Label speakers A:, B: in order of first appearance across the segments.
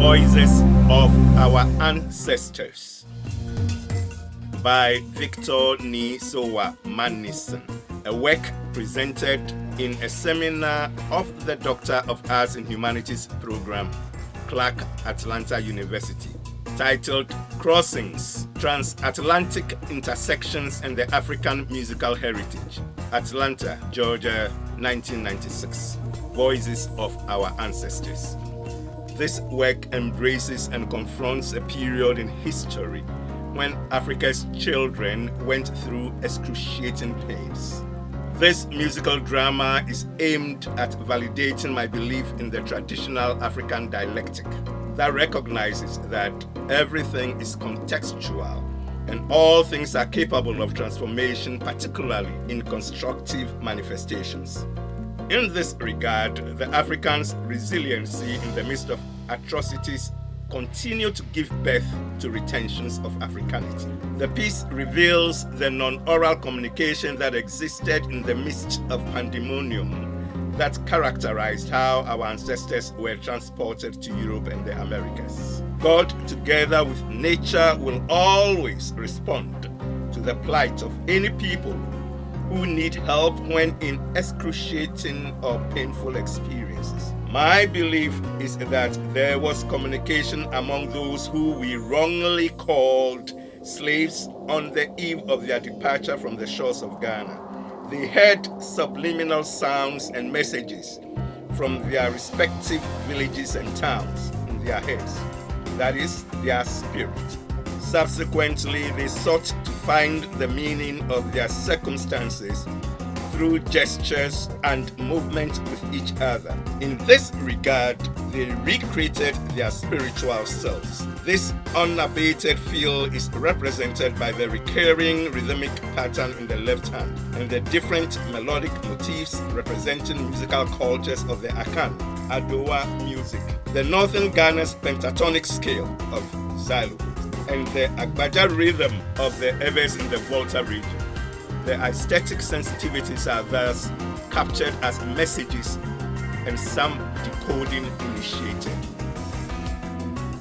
A: Voices of Our Ancestors by Victor Manieson, a work presented in a seminar of the Doctor of Arts and Humanities program, Clark Atlanta University, titled Crossings, Transatlantic Intersections and the African Musical Heritage, Atlanta, Georgia, 1996. Voices of Our Ancestors. This work embraces and confronts a period in history when Africa's children went through excruciating pains. This musical drama is aimed at validating my belief in the traditional African dialectic that recognizes that everything is contextual and all things are capable of transformation, particularly in constructive manifestations. In this regard, the Africans' resiliency in the midst of atrocities continue to give birth to retentions of Africanity. The piece reveals the non-oral communication that existed in the midst of pandemonium that characterized how our ancestors were transported to Europe and the Americas. God, together with nature, will always respond to the plight of any people who need help when in excruciating or painful experiences. My belief is that there was communication among those who we wrongly called slaves on the eve of their departure from the shores of Ghana. They heard subliminal sounds and messages from their respective villages and towns in their heads, that is, their spirit. Subsequently, they sought to find the meaning of their circumstances through gestures and movement with each other. In this regard, they recreated their spiritual selves. This unabated feel is represented by the recurring rhythmic pattern in the left hand and the different melodic motifs representing musical cultures of the Akan, Adowa music, the northern Ghana's pentatonic scale of Zulu, and the Agbaja rhythm of the Eves in the Volta region. The aesthetic sensitivities are thus captured as messages and some decoding initiated.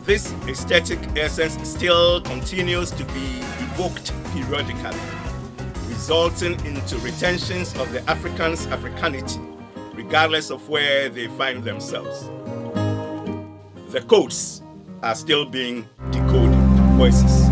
A: This aesthetic essence still continues to be evoked periodically, resulting into retentions of the Africans' Africanity, regardless of where they find themselves. The codes are still being decoded. Voices